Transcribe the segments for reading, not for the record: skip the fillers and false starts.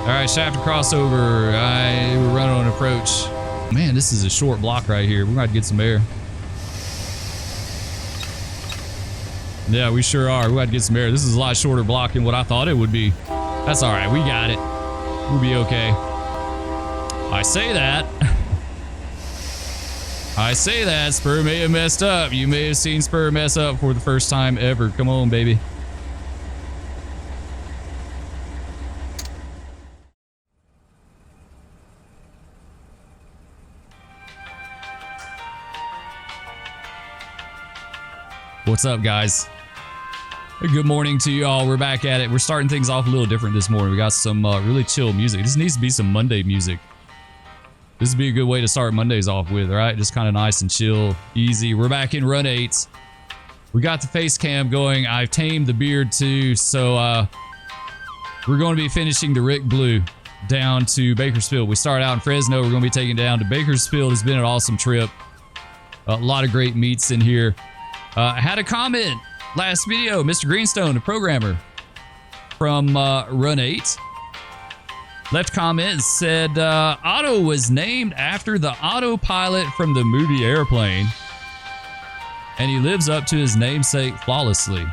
All right, shaft crossover. We're running on approach. Man, this is a short block right here. We're going to get some air. Yeah, we sure are. We're going to get some air. This is a lot shorter block than what I thought it would be. That's all right. We got it. We'll be okay. I say that. I say that. Spur may have messed up. You may have seen Spur mess up for the first time ever. Come on, baby. What's up, guys? Good morning to you all. We're back at it. We're starting things off a little different this morning. We got some really chill music. This needs to be some Monday music. This would be a good way to start Mondays off with, all right? Just kind of nice and chill, easy. We're back in run 8. We got the face cam going. I've tamed the beard too, so we're going to be finishing the Rick Blue down to Bakersfield. We started out in Fresno. We're going to be taking it down to Bakersfield. It's been an awesome trip. A lot of great meets in here. I had a comment last video, Mr. Greenstone, a programmer from Run 8, left comment and said Otto was named after the autopilot from the movie Airplane, and he lives up to his namesake flawlessly.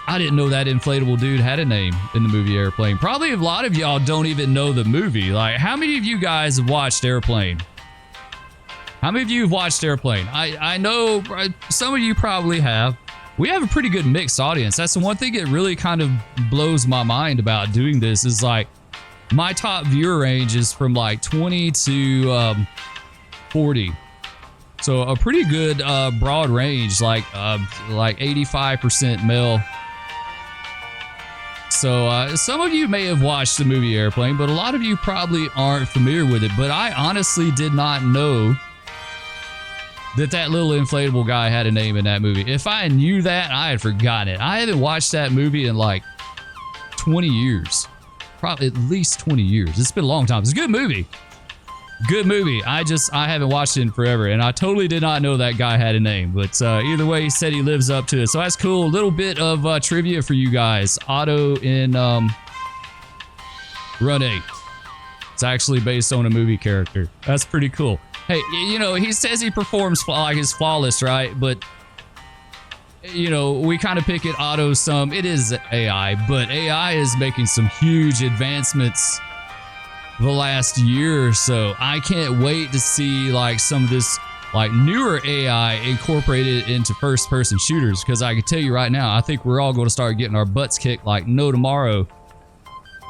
I didn't know that inflatable dude had a name in the movie Airplane. Probably a lot of y'all don't even know the movie. Like, how many of you guys have watched Airplane? How many of you have watched Airplane? I know some of you probably have. We have a pretty good mixed audience. That's the one thing that really kind of blows my mind about doing this is like my top viewer range is from like 20 to 40. So a pretty good broad range, like 85% male. So some of you may have watched the movie Airplane, but a lot of you probably aren't familiar with it. But I honestly did not know that little inflatable guy had a name in that movie. If I knew that, I had forgotten it. I haven't watched that movie in like 20 years. Probably at least 20 years. It's been a long time. It's a good movie. Good movie. I haven't watched it in forever, and I totally did not know that guy had a name. But either way, he said he lives up to it. So that's cool. A little bit of trivia for you guys. Otto in Run 8. It's actually based on a movie character. That's pretty cool. Hey, you know, he says he performs like he's flawless, right? But, you know, we kind of pick at Otto some. It is AI, but AI is making some huge advancements the last year or so. I can't wait to see like some of this like newer AI incorporated into first-person shooters, because I can tell you right now, I think we're all going to start getting our butts kicked like no tomorrow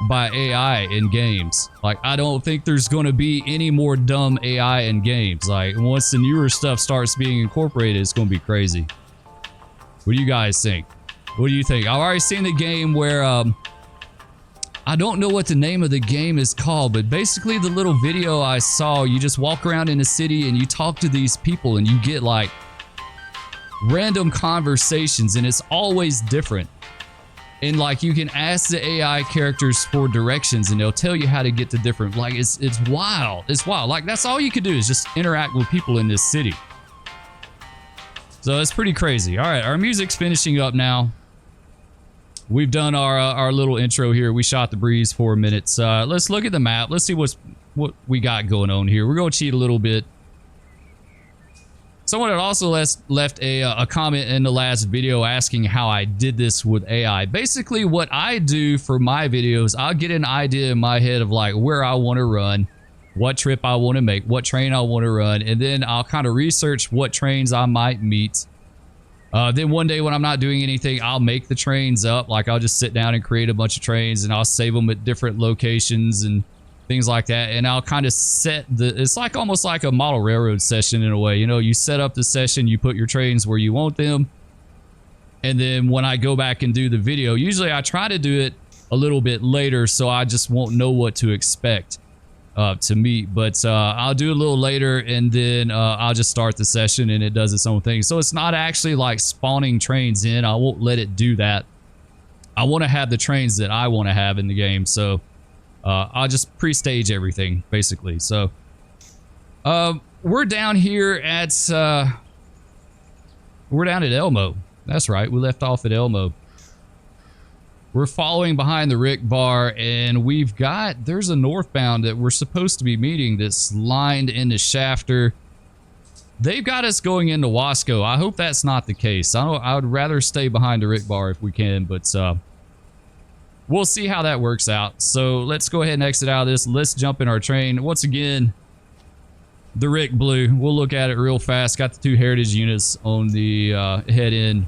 by AI in games. Like, I don't think there's going to be any more dumb AI in games. Like, once the newer stuff starts being incorporated, it's going to be crazy. What do you guys think? What do you think? I've already seen the game where I don't know what the name of the game is called, but basically the little video I saw, you just walk around in the city and you talk to these people and you get like random conversations, and it's always different. And like, you can ask the AI characters for directions and they'll tell you how to get to different, like, it's wild. It's wild. Like, that's all you can do is just interact with people in this city. So it's pretty crazy. All right, our music's finishing up now. We've done our little intro here. We shot the breeze for a minute. Let's look at the map. Let's see what we got going on here. We're going to cheat a little bit. Someone had also left a comment in the last video asking how I did this with AI. Basically, what I do for my videos, I'll get an idea in my head of like where I want to run, what trip I want to make, what train I want to run, and then I'll kind of research what trains I might meet. Then one day when I'm not doing anything, I'll make the trains up. Like, I'll just sit down and create a bunch of trains, and I'll save them at different locations and things like that. And I'll kind of set it's like almost like a model railroad session in a way. You know, you set up the session, you put your trains where you want them. And then when I go back and do the video, usually I try to do it a little bit later so I just won't know what to expect to meet. But I'll do it a little later, and then I'll just start the session and it does its own thing. So it's not actually like spawning trains in. I won't let it do that. I want to have the trains that I want to have in the game. So I'll just pre-stage everything, basically. So we're down here at we're down at Elmo. That's right, we left off at Elmo. We're following behind the Rick bar, and there's a northbound that we're supposed to be meeting that's lined into Shafter. They've got us going into Wasco. I hope that's not the case. I would rather stay behind the Rick bar if we can, but we'll see how that works out. So let's go ahead and exit out of this. Let's jump in our train. Once again, the Rick Blue. We'll look at it real fast. Got the 2 Heritage units on the head end.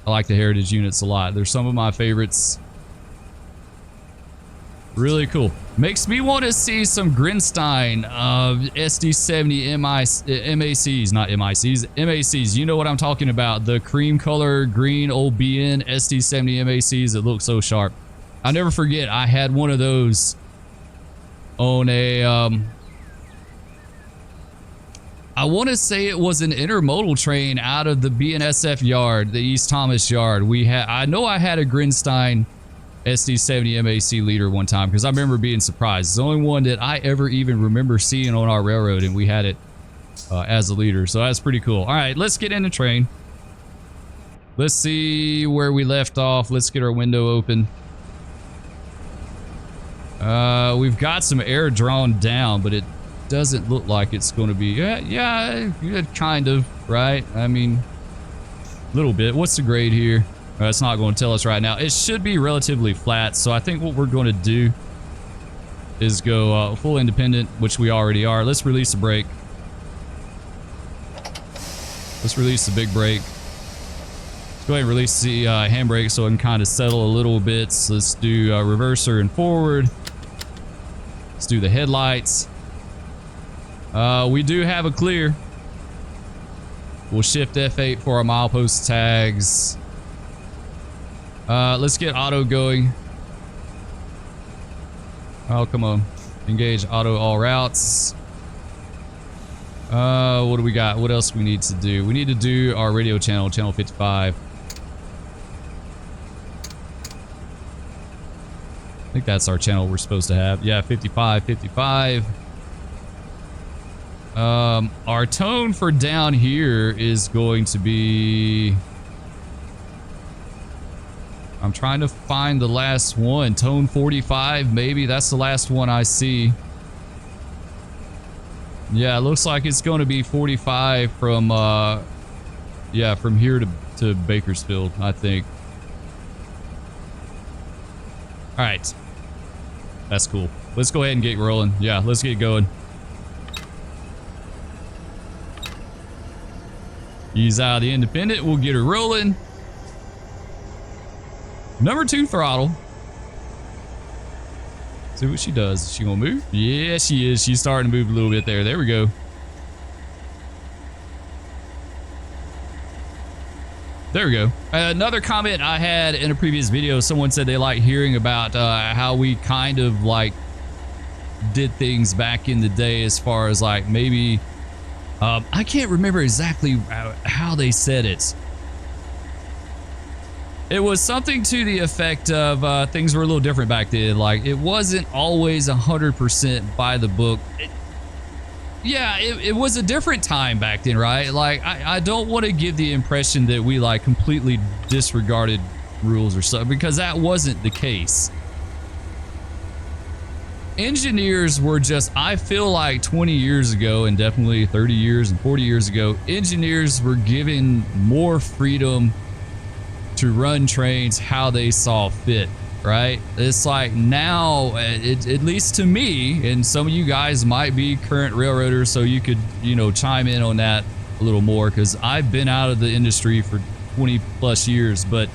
I like the Heritage units a lot. They're some of my favorites. Really cool. Makes me want to see some Grinstein SD70 MACs, not MICs, MACs. You know what I'm talking about. The cream color green old BN SD70 MACs that look so sharp. I'll never forget, I had one of those on a... I want to say it was an intermodal train out of the BNSF yard, the East Thomas yard. I know I had a Grinstein SD70 MAC leader one time because I remember being surprised. It's the only one that I ever even remember seeing on our railroad, and we had it as a leader. So that's pretty cool. All right, let's get in the train. Let's see where we left off. Let's get our window open. We've got some air drawn down, but it doesn't look like it's going to be. Yeah, kind of, right? I mean, a little bit. What's the grade here? It's not going to tell us right now. It should be relatively flat, so I think what we're going to do is go full independent, which we already are. Let's release the brake. Let's release the big brake. Let's go ahead and release the handbrake so it can kind of settle a little bit. So let's do reverser and forward. Let's do the headlights. We do have a clear. We'll shift F8 for our milepost tags. Let's get auto going. Oh, come on. Engage auto all routes. What do we got? What else we need to do? We need to do our radio channel, channel 55. I think that's our channel we're supposed to have. Yeah, 55, 55. Our tone for down here is going to be... I'm trying to find the last one. Tone 45, maybe. That's the last one I see. Yeah, it looks like it's going to be 45 from, yeah, from here to Bakersfield, I think. All right. That's cool. Let's go ahead and get rolling. Yeah, let's get going. Ease out of the independent. We'll get her rolling. Number 2 throttle. See what she does. Is she gonna move? Yeah, she is. She's starting to move a little bit there. There we go. There we go. Another comment I had in a previous video, someone said they like hearing about how we kind of like did things back in the day as far as like maybe... I can't remember exactly how they said it. It was something to the effect of things were a little different back then. Like, it wasn't always 100% by the book. It was a different time back then, right? Like, I don't want to give the impression that we, like, completely disregarded rules or something, because that wasn't the case. Engineers were just, I feel like 20 years ago, and definitely 30 years and 40 years ago, engineers were given more freedom to run trains how they saw fit, right? It's like now, at least to me, and some of you guys might be current railroaders, so you could, you know, chime in on that a little more, because I've been out of the industry for 20 plus years, but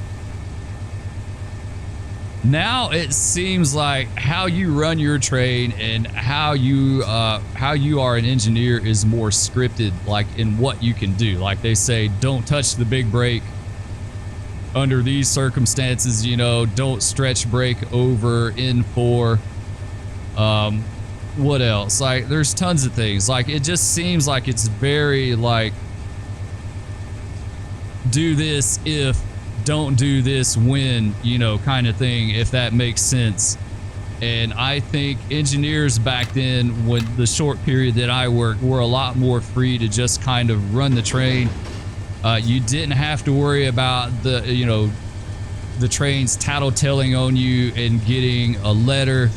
now it seems like how you run your train and how you are an engineer is more scripted, like in what you can do. Like they say, don't touch the big brake under these circumstances, you know, don't stretch brake over N4. What else? Like, there's tons of things. Like, it just seems like it's very like, do this if, don't do this when, you know, kind of thing, if that makes sense. And I think engineers back then, when the short period that I worked, were a lot more free to just kind of run the train. You didn't have to worry about the, you know, the trains tattletaling on you and getting a letter.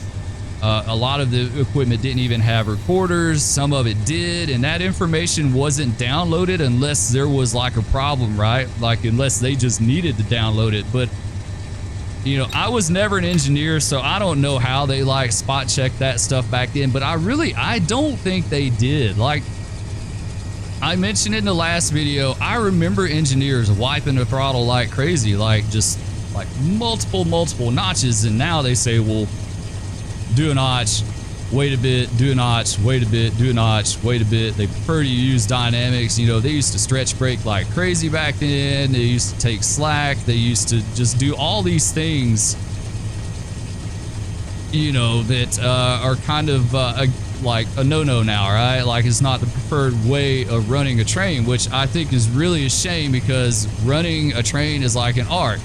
A lot of the equipment didn't even have recorders. Some of it did, and that information wasn't downloaded unless there was like a problem, right? Like unless they just needed to download it. But you know, I was never an engineer, so I don't know how they like spot checked that stuff back then, but I don't think they did. Like I mentioned in the last video, I remember engineers wiping the throttle like crazy, like just like multiple notches, and now they say, well, do a notch, wait a bit, do a notch, wait a bit, do a notch, wait a bit. They prefer to use dynamics. You know, they used to stretch brake like crazy back then. They used to take slack. They used to just do all these things, you know, that are kind of like a no-no now, right? Like it's not the preferred way of running a train, which I think is really a shame, because running a train is like an art.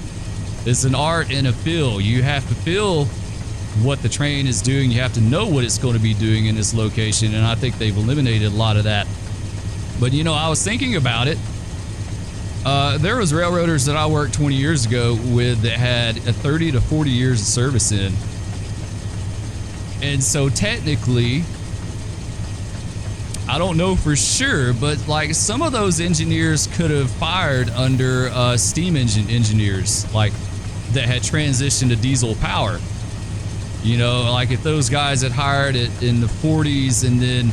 It's an art and a feel. You have to feel what the train is doing. You have to know what it's going to be doing in this location, and I think they've eliminated a lot of that. But you know, I was thinking about it. There was railroaders that I worked 20 years ago with that had a 30 to 40 years of service in, and so technically, I don't know for sure, but like some of those engineers could have fired under steam engine engineers, like that had transitioned to diesel power. You know, like if those guys had hired it in the 40s, and then,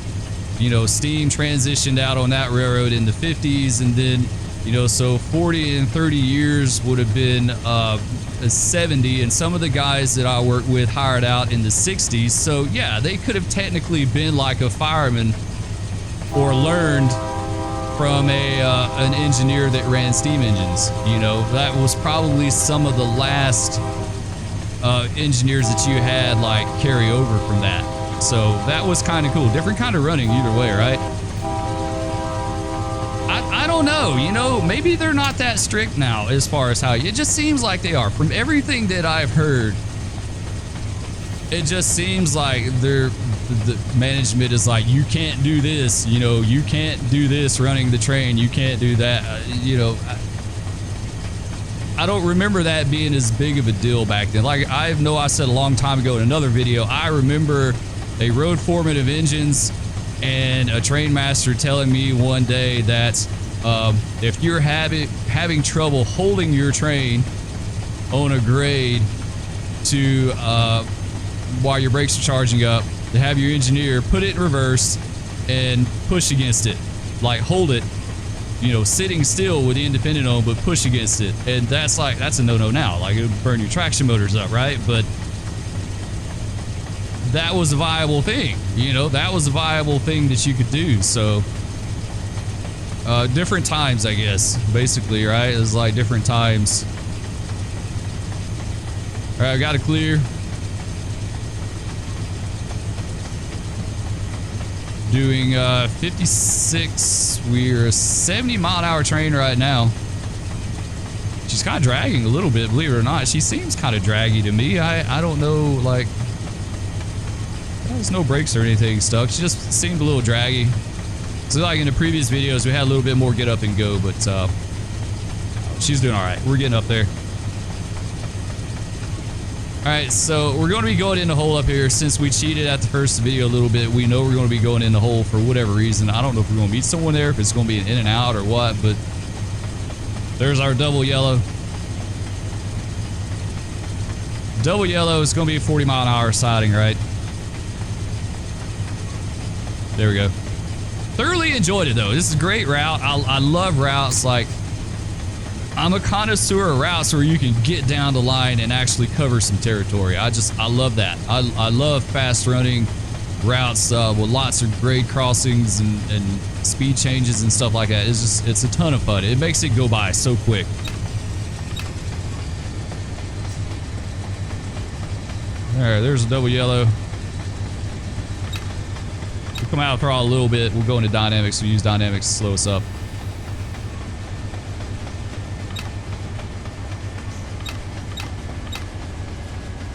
you know, steam transitioned out on that railroad in the 50s, and then, you know, so 40 and 30 years would have been 70, and some of the guys that I worked with hired out in the 60s. So yeah, they could have technically been like a fireman or learned from an engineer that ran steam engines. You know, that was probably some of the last engineers that you had like carry over from that. So that was kind of cool. Different kind of running either way, right? I don't know, you know, maybe they're not that strict now as far as how, it just seems like they are. From everything that I've heard, it just seems like the management is like, you can't do this, you know, you can't do this running the train, you can't do that, you know. I don't remember that being as big of a deal back then. Like I know I said a long time ago in another video, I remember a road foreman of engines and a train master telling me one day that if you're having trouble holding your train on a grade to while your brakes are charging up, to have your engineer put it in reverse and push against it, like hold it, you know, sitting still with the independent on, but push against it. And that's a no-no now. Like it would burn your traction motors up, right? But that was a viable thing, you know, that was a viable thing that you could do. So different times, I guess, basically, right? It was like different times. All right, I got it clear. Doing 56. We're a 70-mile-an-hour train right now. She's kind of dragging a little bit, believe it or not. She seems kind of draggy to me. I don't know, like, there's no brakes or anything stuck. She just seemed a little draggy. So like in the previous videos, we had a little bit more get up and go, but she's doing all right. We're getting up there. All right, so we're going to be going in the hole up here. Since we cheated at the first video a little bit, we know we're going to be going in the hole for whatever reason. I don't know if we're going to meet someone there, if it's going to be an in and out or what, but there's our double yellow. Double yellow is going to be a 40-mile-an-hour siding, right? There we go. Thoroughly enjoyed it, though. This is a great route. I love routes. Like, I'm a connoisseur of routes where you can get down the line and actually cover some territory. I love that. I love fast running routes with lots of grade crossings and speed changes and stuff like that. It's a ton of fun. It makes it go by so quick. All right, there's a double yellow. We'll come out of throttle a little bit. We'll go into dynamics. We'll use dynamics to slow us up.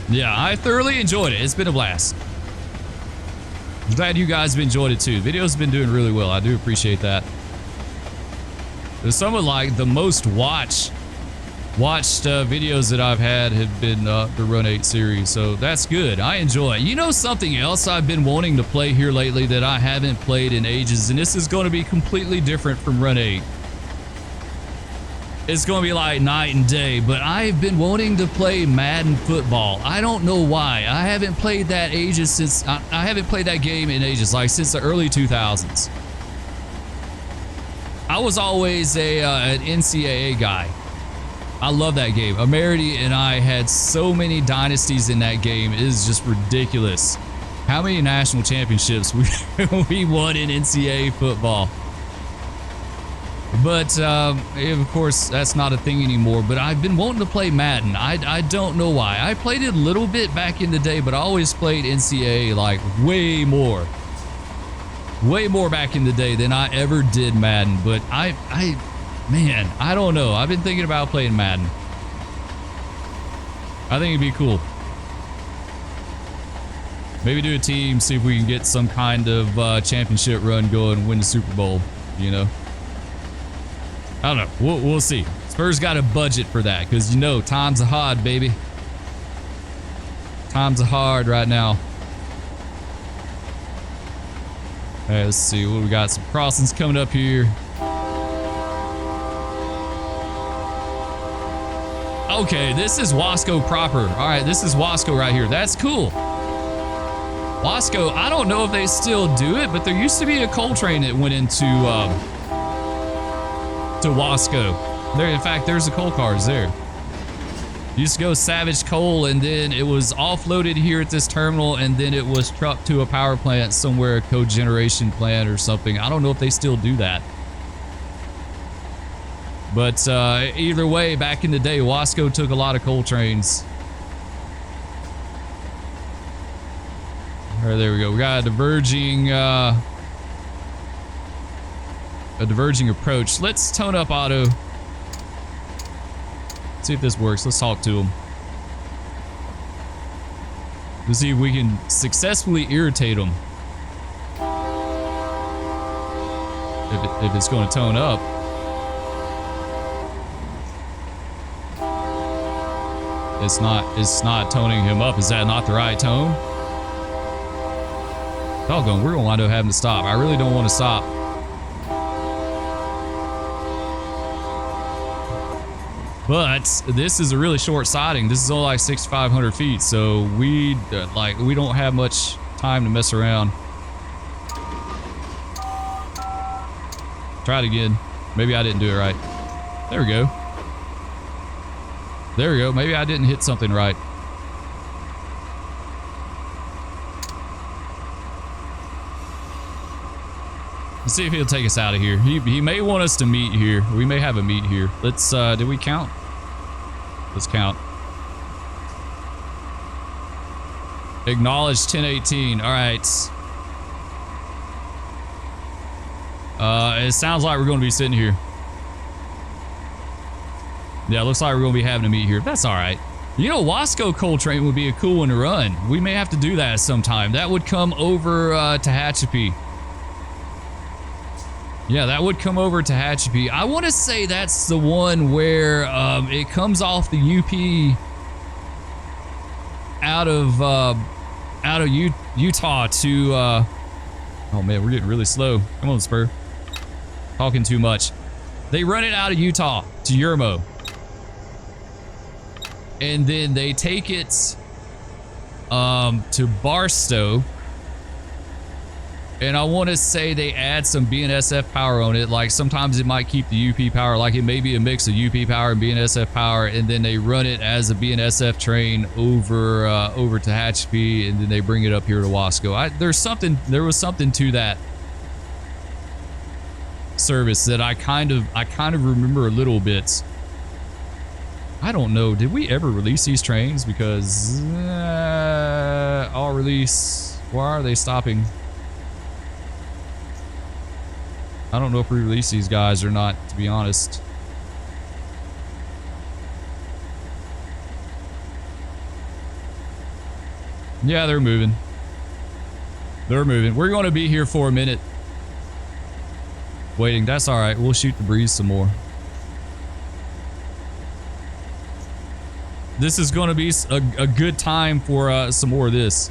Yeah, I thoroughly enjoyed it. It's been a blast. I'm glad you guys have enjoyed it too. Video's been doing really well. I do appreciate that. There's some of like the most watched watched videos that I've had have been the Run 8 series, so that's good. I enjoy it. You know something else I've been wanting to play here lately that I haven't played in ages, and this is going to be completely different from Run 8. It's going to be like night and day, but I've been wanting to play Madden football. I don't know why. I haven't played that ages since I haven't played that game in ages, like since the early 2000s. I was always an NCAA guy. I love that game. Amerity and I had so many dynasties in that game. It is just ridiculous. How many national championships we won in NCAA football. But, of course, that's not a thing anymore. But I've been wanting to play Madden. I don't know why. I played it a little bit back in the day, but I always played NCAA like way more. Way more back in the day than I ever did Madden. But man, I don't know. I've been thinking about playing Madden. I think it'd be cool. Maybe do a team, see if we can get some kind of championship run going, win the Super Bowl, you know? I don't know. We'll see. Spurs got a budget for that because, you know, times are hard, baby. Times are hard right now. All right, let's see what we got. Some crossings coming up here. Okay, this is Wasco proper. All right, this is Wasco right here. That's cool. Wasco, I don't know if they still do it, but there used to be a coal train that went into to Wasco. There, in fact, there's the coal cars there. Used to go Savage Coal, and then it was offloaded here at this terminal, and then it was trucked to a power plant somewhere, a cogeneration plant or something. I don't know if they still do that. But either way, back in the day, Wasco took a lot of coal trains. All right, there we go. We got a diverging approach. Let's tone up Otto. See if this works. Let's talk to him. Let's see if we can successfully irritate him. If it's going to tone up. It's not toning him up. Is that not the right tone? Doggone, we're going to wind up having to stop. I really don't want to stop. But this is a really short siding. This is only like 6,500 feet, so we don't have much time to mess around. Try it again. Maybe I didn't do it right. There we go. There we go. Maybe I didn't hit something right. Let's see if he'll take us out of here. He may want us to meet here. We may have a meet here. Let's, did we count? Let's count. Acknowledge 1018. All right. It sounds like we're going to be sitting here. Yeah, looks like we're going to be having a meet here. That's all right. You know, Wasco Coal Train would be a cool one to run. We may have to do that sometime. That would come over to Tehachapi. Yeah, that would come over to Tehachapi. I want to say that's the one where it comes off the UP out of Utah to oh man, we're getting really slow. Come on, Spur. Talking too much. They run it out of Utah to Yermo. And then they take it to Barstow. And I want to say they add some BNSF power on it. Like sometimes it might keep the UP power. Like it may be a mix of UP power and BNSF power. And then they run it as a BNSF train over to Tehachapi, and then they bring it up here to Wasco. There was something to that service that I kind of remember a little bit. I don't know. Did we ever release these trains? Because I'll release. Why are they stopping? I don't know if we release these guys or not, to be honest. Yeah, they're moving. They're moving. We're going to be here for a minute. Waiting. That's all right. We'll shoot the breeze some more. This is going to be a good time for some more of this.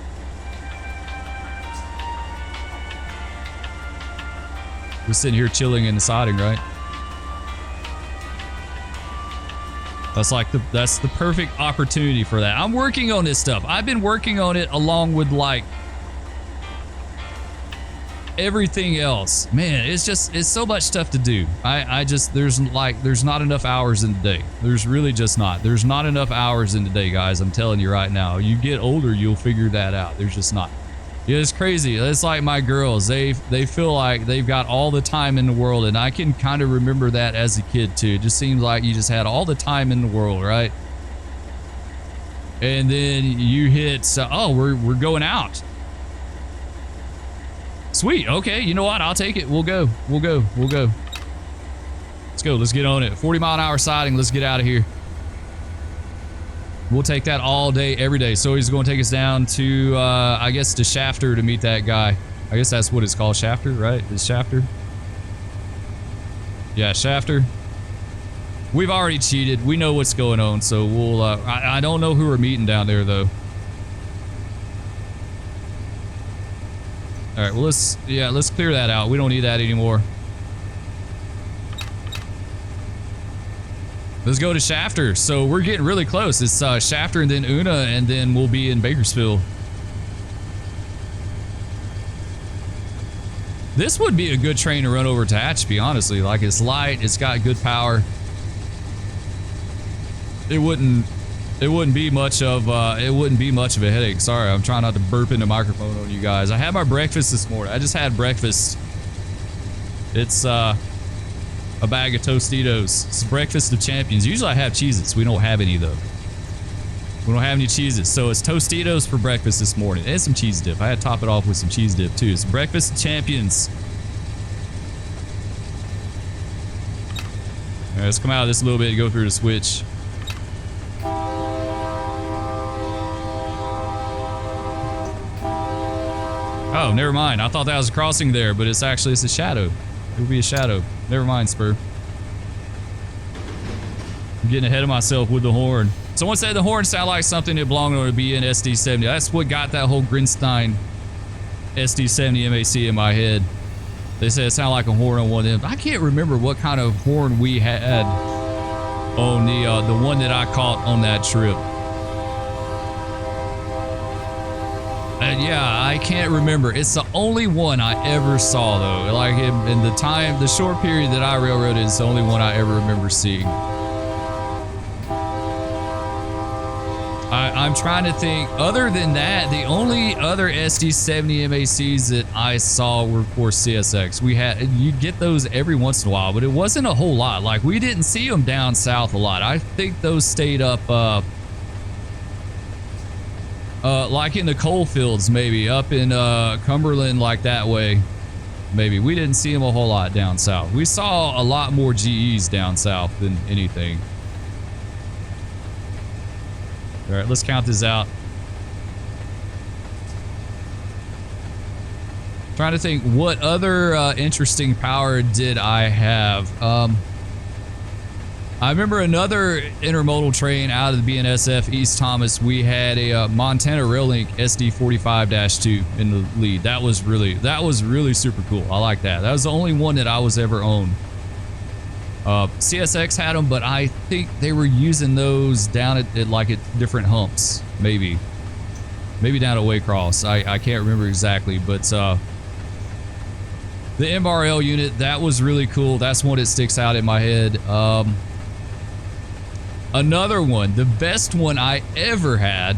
We're sitting here chilling in the siding, right? That's the perfect opportunity for that. I'm working on this stuff. I've been working on it along with like everything else. Man, it's so much stuff to do. There's not enough hours in the day. There's really just not. There's not enough hours in the day, guys. I'm telling you right now. You get older, you'll figure that out. There's just not. Yeah, it's crazy. It's like my girls. They feel like they've got all the time in the world, and I can kind of remember that as a kid too. It just seems like you just had all the time in the world, right? And then you hit, oh, we're going out. Sweet. Okay, you know what? I'll take it. We'll go. Let's go. Let's get on it. 40-mile-an-hour siding. Let's get out of here. We'll take that all day, every day. So he's going to take us down to, I guess, to Shafter to meet that guy. I guess that's what it's called, Shafter, right? Is Shafter? Yeah, Shafter. We've already cheated. We know what's going on, so we'll... I don't know who we're meeting down there, though. All right, well, let's clear that out. We don't need that anymore. Let's go to Shafter. So we're getting really close. It's Shafter and then Una, and then we'll be in Bakersfield. This would be a good train to run over to Hatchby, honestly. Like, it's light, it's got good power. It wouldn't be much of a headache. Sorry, I'm trying not to burp in the microphone on you guys. I had my breakfast this morning. I just had breakfast. It's a bag of Tostitos. It's breakfast of champions. Usually I have Cheez-Its. We don't have any though. We don't have any Cheez-Its. So it's Tostitos for breakfast this morning. And some cheese dip. I had to top it off with some cheese dip too. It's breakfast of champions. All right, let's come out of this a little bit and go through the switch. Oh, never mind. I thought that was a crossing there, but it's a shadow. It would be a shadow. Never mind, Spur. I'm getting ahead of myself with the horn. Someone said the horn sounded like something that belonged on a BNSF 70. That's what got that whole Grinstein SD70 MAC in my head. They said it sounded like a horn on one of them. I can't remember what kind of horn we had on the one that I caught on that trip. Yeah, I can't remember. It's the only one I ever saw, though. Like, in the short period that I railroaded, it's the only one I ever remember seeing. I'm trying to think. Other than that, the only other SD70 MACs that I saw were, of course, CSX. You'd get those every once in a while, but it wasn't a whole lot. Like, we didn't see them down south a lot. I think those stayed up... like in the coal fields, maybe up in Cumberland, like that way. Maybe we didn't see them a whole lot down south. We saw a lot more GEs down south than anything. All right, let's count this out. Trying to think, what other interesting power did I have? I remember another intermodal train out of the BNSF East Thomas. We had a Montana Rail Link SD45-2 in the lead. That was really super cool. I like that. That was the only one that I was ever on. CSX had them, but I think they were using those down at different humps. Maybe down at Waycross. I can't remember exactly, but the MRL unit, that was really cool. That's one that sticks out in my head. Another one, the best one I ever had,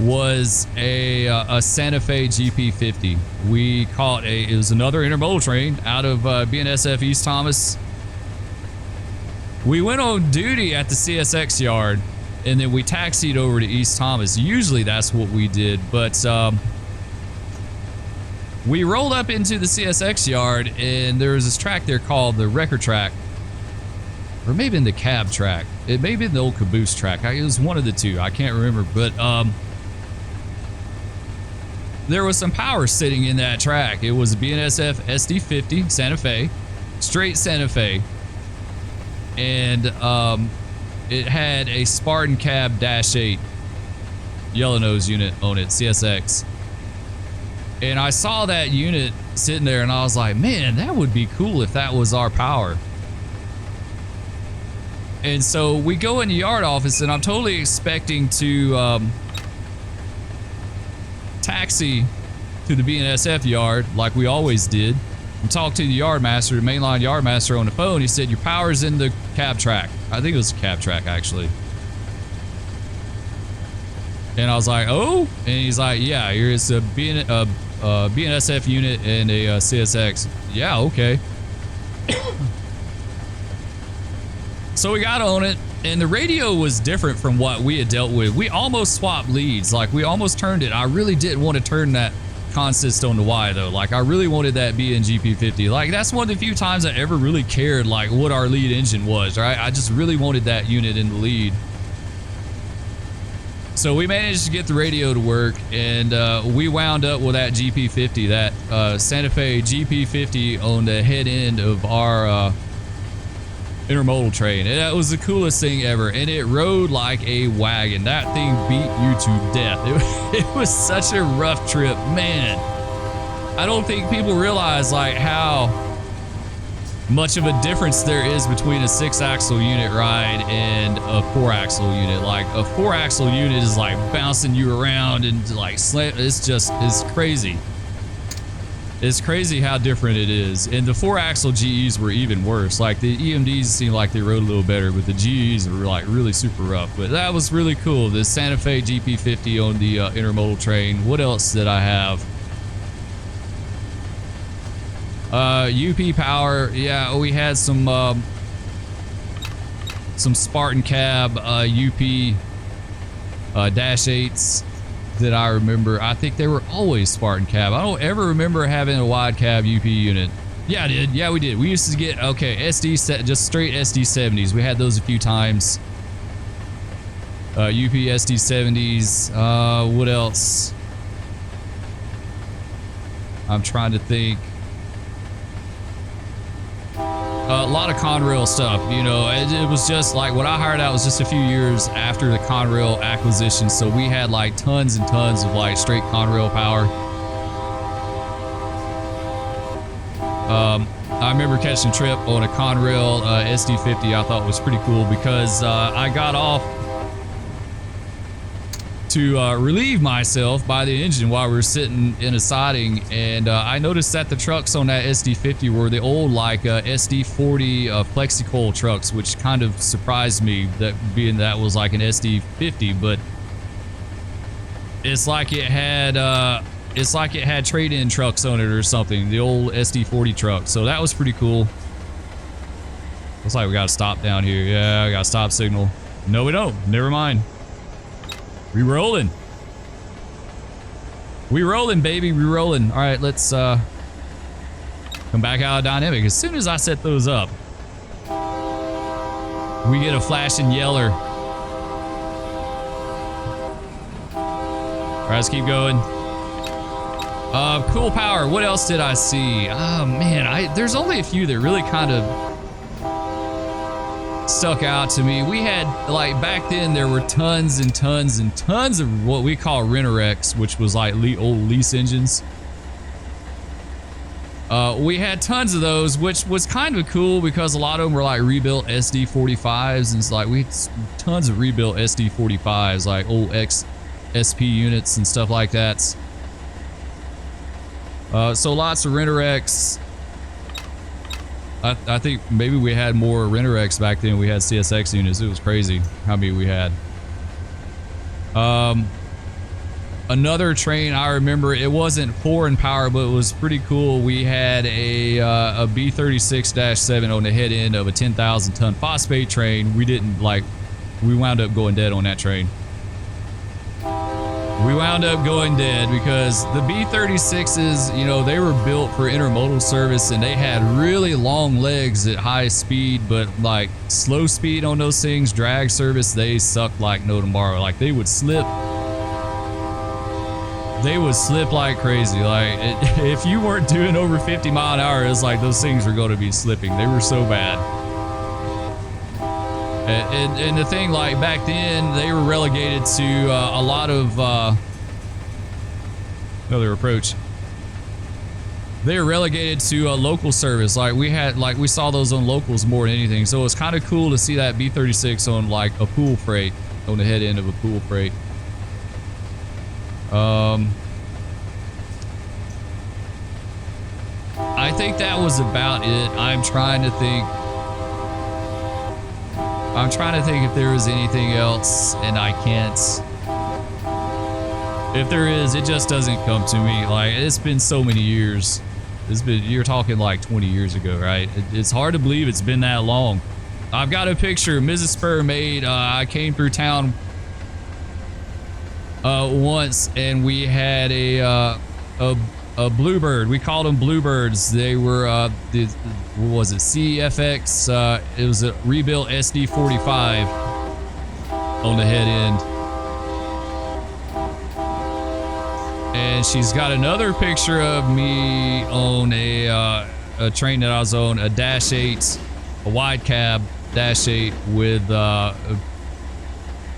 was a Santa Fe GP50. We caught it was another intermodal train out of BNSF East Thomas. We went on duty at the CSX yard, and then we taxied over to East Thomas. Usually that's what we did, but we rolled up into the CSX yard, and there was this track there called the Wrecker Track. Or maybe in the cab track. It may be in the old caboose track. It was one of the two. I can't remember. But there was some power sitting in that track. It was a BNSF SD50 Santa Fe. Straight Santa Fe. And it had a Spartan Cab -8 yellow nose unit on it, CSX. And I saw that unit sitting there and I was like, man, that would be cool if that was our power. And so we go in the yard office and I'm totally expecting to taxi to the BNSF yard like we always did and talk to the yard master, the mainline yard master on the phone. He said, your power's in the cab track. I think it was the cab track actually. And I was like, oh? And he's like, yeah, here's a BNSF unit and a CSX. Yeah, okay. So we got on it, and the radio was different from what we had dealt with. We almost swapped leads. Like, we almost turned it. I really didn't want to turn that consist on the Y, though. Like, I really wanted that BNGP50. Like, that's one of the few times I ever really cared, like, what our lead engine was, right? I just really wanted that unit in the lead. So we managed to get the radio to work, and we wound up with that GP50, that Santa Fe GP50 on the head end of our intermodal train. And that was the coolest thing ever, and it rode like a wagon. That thing beat you to death. It was such a rough trip, man. I don't think people realize like how much of a difference there is between a 6-axle unit ride and a 4-axle unit. Like a 4-axle unit is like bouncing you around and like slam. It's crazy. It's crazy how different it is. And the 4-axle GEs were even worse. Like the EMDs seemed like they rode a little better, but the GEs were like really super rough. But that was really cool. The Santa Fe GP50 on the intermodal train. What else did I have? UP power. Yeah, we had some Spartan Cab UP -8s that I remember. I think they were always Spartan Cab. I don't ever remember having a wide cab UP unit. Yeah, I did. Yeah, we did. We used to get, okay, SD set, just straight SD70s. We had those a few times. UP SD70s. What else? I'm trying to think. A lot of Conrail stuff, you know. It was just like what I hired out was just a few years after the Conrail acquisition, so we had like tons and tons of like straight Conrail power. I remember catching a trip on a Conrail SD50. I thought was pretty cool because I got off to relieve myself by the engine while we were sitting in a siding, and I noticed that the trucks on that SD50 were the old like SD40 Flexicoil trucks, which kind of surprised me, that being that was like an SD50, but it's like it had trade-in trucks on it or something, the old SD40 truck. So that was pretty cool. Looks like we got to stop down here. Yeah, I got a stop signal. No, we don't. Never mind. We rolling. We rolling, baby. We rolling. All right, let's come back out of dynamic. As soon as I set those up, we get a flashing yeller. All right, let's keep going. Cool power. What else did I see? Oh man, there's only a few that really kind of stuck out to me. We had, like, back then there were tons and tons and tons of what we call Rent-A-Wrecks, which was like old lease engines. We had tons of those, which was kind of cool because a lot of them were like rebuilt SD45s, and it's like we had tons of rebuilt SD45s, like old XSP units and stuff like that. So lots of Rent-A-Wrecks. I think maybe we had more Rent-A-Wrecks back then. We had CSX units. It was crazy how many we had. Another train I remember, it wasn't foreign power, but it was pretty cool. We had a B36-7 on the head end of a 10,000 ton phosphate train. We wound up going dead on that train. We wound up going dead because the B36s, you know, they were built for intermodal service and they had really long legs at high speed, but like slow speed on those things, drag service, they sucked like no tomorrow. Like they would slip. They would slip like crazy. Like if you weren't doing over 50 mile an hour, it's like those things were going to be slipping. They were so bad. And the thing, like back then, they were relegated to a lot of another approach. They were relegated to local service. Like we saw those on locals more than anything. So it's kind of cool to see that B-36 on like a pool freight, on the head end of a pool freight. I think that was about it. I'm trying to think if there was anything else, and I can't. If there is, it just doesn't come to me. Like, it's been so many years. You're talking like 20 years ago, right? It's hard to believe it's been that long. I've got a picture Mrs. Spur made. I came through town once, and we had a bluebird. We called them bluebirds. They were what was it, CFX? It was a rebuilt SD45 on the head end. And she's got another picture of me on a train that I was on, a Dash 8, a wide cab Dash 8 with I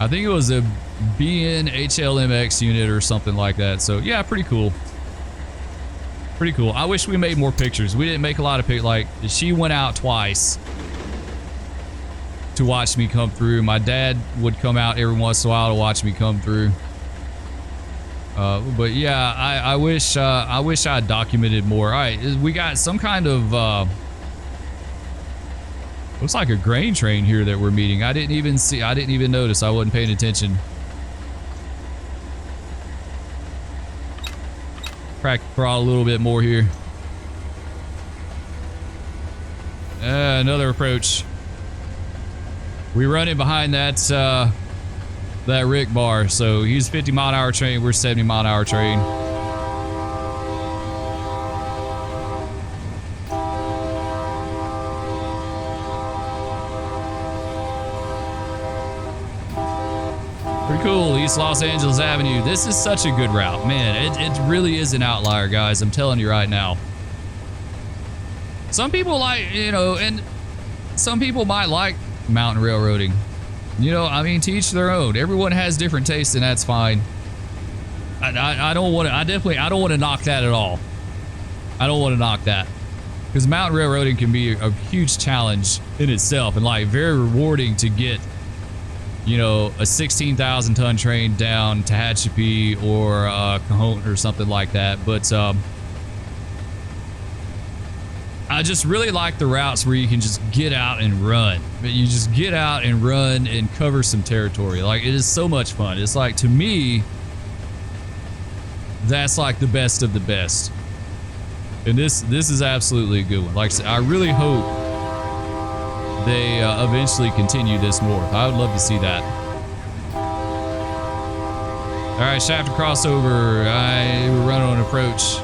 think it was a BNHLMX unit or something like that. So yeah, pretty cool. Pretty cool. I wish we made more pictures. We didn't make a lot of pictures. Like, she went out twice to watch me come through. My dad would come out every once in a while to watch me come through. But yeah, I wish I documented more. All right, we got some kind of looks like a grain train here that we're meeting. I didn't even notice. I wasn't paying attention. Crack the throttle a little bit more here. Another approach. We running behind that Rick bar. So he's 50 mile an hour train. We're 70 mile an hour train. Pretty cool. East Los Angeles Avenue. This is such a good route, man. It really is an outlier, guys. I'm telling you right now. Some people like, you know, and some people might like mountain railroading. You know, I mean, to each their own. Everyone has different tastes, and that's fine. I don't want to. I don't want to knock that at all. I don't want to knock that, because mountain railroading can be a huge challenge in itself, and like very rewarding to get, you know, a 16,000 ton train down Tehachapi or Cajon or something like that. But I just really like the routes where you can just get out and run. You just get out and run and cover some territory. Like, it is so much fun. It's like, to me, that's like the best of the best. And this is absolutely a good one. Like I said, I really hope they eventually continue this north. I would love to see that. All right, shaft crossover. We're running on approach.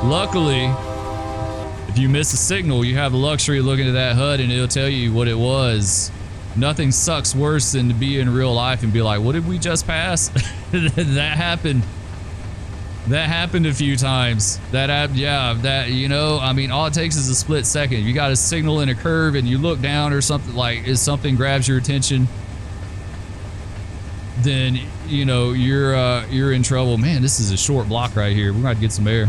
Luckily, if you miss a signal, you have the luxury of looking at that HUD and it'll tell you what it was. Nothing sucks worse than to be in real life and be like, what did we just pass? That happened. That happened a few times. You know, I mean, all it takes is a split second. You got a signal in a curve and you look down or something, like, if something grabs your attention, then, you know, you're in trouble. Man, this is a short block right here. We're going to get some air.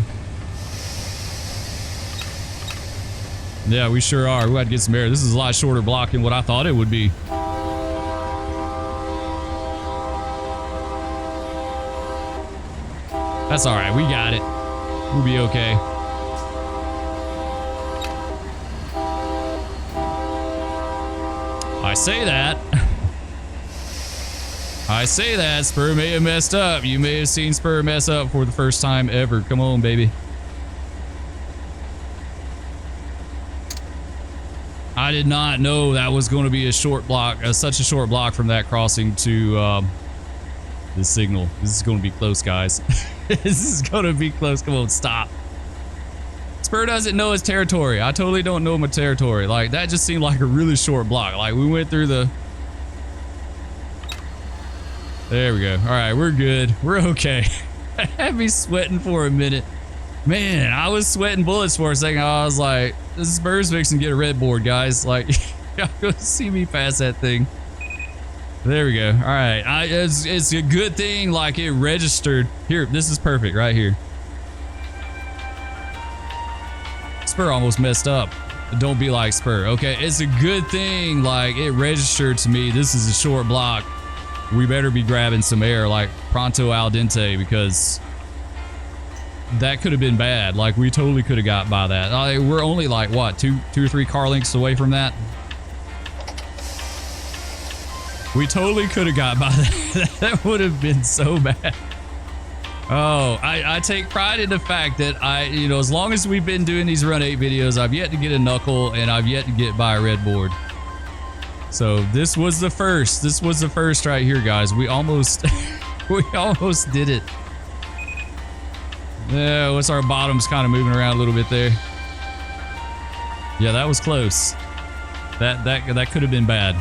Yeah, we sure are. We got to get some air. This is a lot shorter block than what I thought it would be. That's all right. We got it. We'll be okay. I say that. I say that. Spur may have messed up. You may have seen Spur mess up for the first time ever. Come on, baby. I did not know that was going to be a short block, such a short block from that crossing to the signal. This is going to be close, guys. This is going to be close. Come on, stop. Spur doesn't know his territory. I totally don't know my territory. Like, that just seemed like a really short block. Like, we went through the... There we go. All right, we're good. We're okay. I had me sweating for a minute. Man, I was sweating bullets for a second. I was like, this Spur's fixing to get a red board, guys. Like, y'all go see me pass that thing. There we go. All right. It's a good thing, like, it registered. Here, this is perfect right here. Spur almost messed up. Don't be like Spur. Okay, it's a good thing, like, it registered to me. This is a short block. We better be grabbing some air, like, pronto al dente, because that could have been bad. Like, we totally could have got by that. We're only like, what, two or three car lengths away from that? We totally could have got by that. That would have been so bad. Oh, I take pride in the fact that as long as we've been doing these Run 8 videos, I've yet to get a knuckle and I've yet to get by a red board. So this was the first. This was the first right here, guys. We almost, we almost did it. Yeah, what's our bottoms kind of moving around a little bit there? Yeah, that was close. That could have been bad.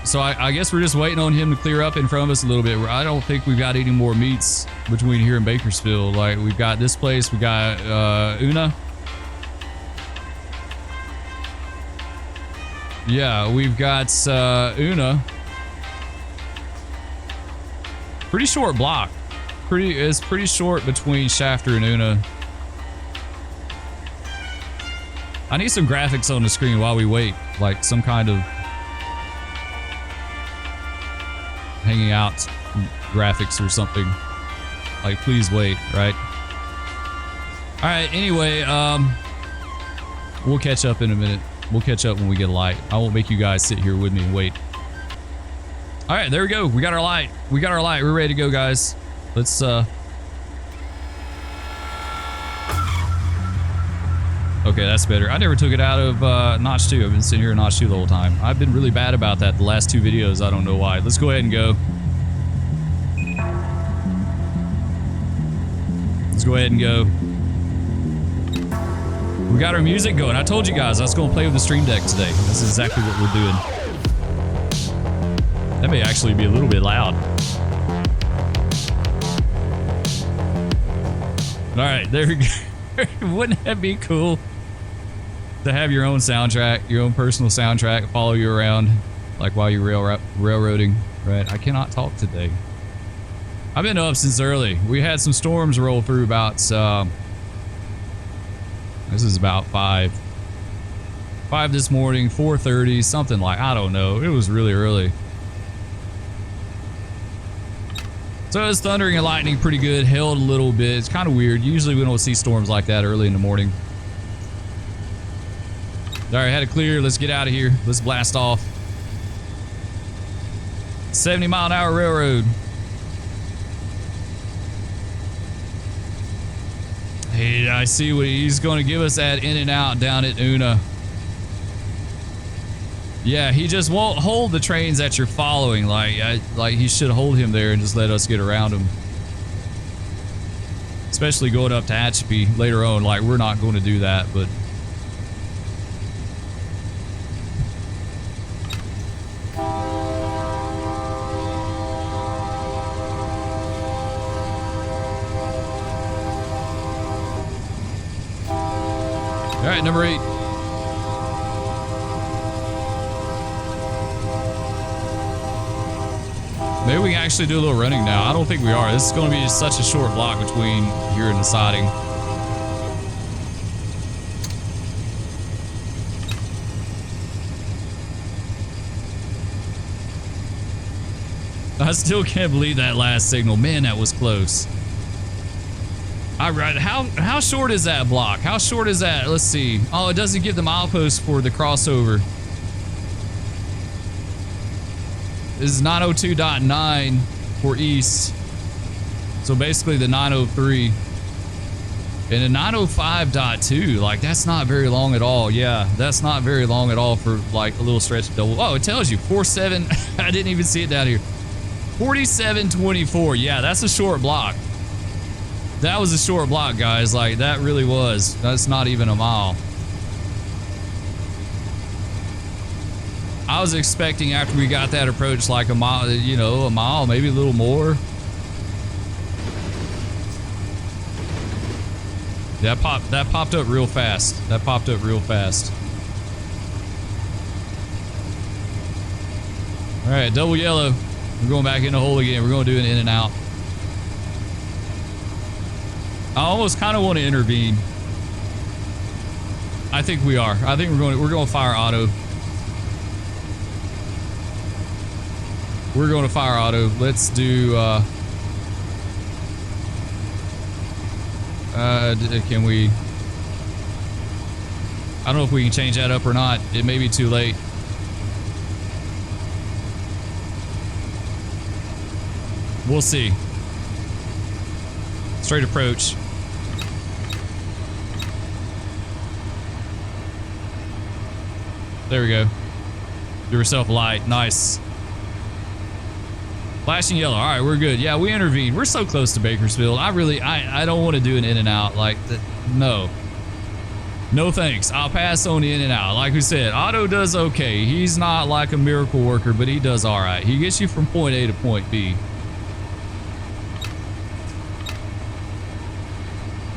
So I guess we're just waiting on him to clear up in front of us a little bit. I don't think we've got any more meets between here and Bakersfield. Like, we've got this place, we got Una. Yeah, we've got Una. Pretty short block. It's pretty short between Shafter and Una. I need some graphics on the screen while we wait, like some kind of hanging out graphics or something. Like, please wait, right? All right, anyway, we'll catch up in a minute. We'll catch up when we get a light. I won't make you guys sit here with me and wait. All right, there we go. We got our light. We got our light. We're ready to go, guys. Let's okay, that's better. I never took it out of notch 2. I've been sitting here in notch 2 the whole time. I've been really bad about that the last 2 videos. I don't know why. Let's go ahead and go. Let's go ahead and go. We got our music going. I told you guys I was going to play with the Stream Deck today. That's exactly what we're doing. That may actually be a little bit loud. All right, there we go. Wouldn't that be cool to have your own soundtrack, your own personal soundtrack, follow you around, like while you're railroading, right? I cannot talk today. I've been up since early. We had some storms roll through about, this is about 5 this morning, 4:30, something like, I don't know. It was really early. So it was thundering and lightning pretty good, held a little bit. It's kind of weird. Usually we don't see storms like that early in the morning. All right, had it clear. Let's get out of here. Let's blast off. 70-mile-an-hour railroad. Hey, I see what he's going to give us at In and Out down at Una. Yeah, he just won't hold the trains that you're following. Like he should hold him there and just let us get around him. Especially going up to Hatchby later on. Like, we're not going to do that, but... All right, number 8. Maybe we can actually do a little running now. I don't think we are. This is going to be such a short block between here and the siding. I still can't believe that last signal. Man, that was close. All right, how short is that block? How short is that? Let's see. Oh, it doesn't give the milepost for the crossover. This is 902.9 for east. So basically the 903. And a 905.2, like, that's not very long at all. Yeah, that's not very long at all for like a little stretch of double. Oh, it tells you 47. I didn't even see it down here. 47.24. Yeah, that's a short block. That was a short block, guys. Like, that really was. That's not even a mile. I was expecting after we got that approach like a mile, you know, a mile, maybe a little more. That popped up real fast. That popped up real fast. All right, double yellow. We're going back in the hole again. We're going to do an in and out. I almost kind of want to intervene. I think we are. I think we're going to fire auto. We're going to fire auto. Let's do can we? I don't know if we can change that up or not. It may be too late. We'll see. Straight approach. There we go. Do yourself a light. Nice. Flashing yellow. All right, we're good. Yeah, we intervened. We're so close to Bakersfield. I don't want to do an in and out. Like, no. No thanks. I'll pass on the in and out. Like we said, Otto does okay. He's not like a miracle worker, but he does all right. He gets you from point A to point B.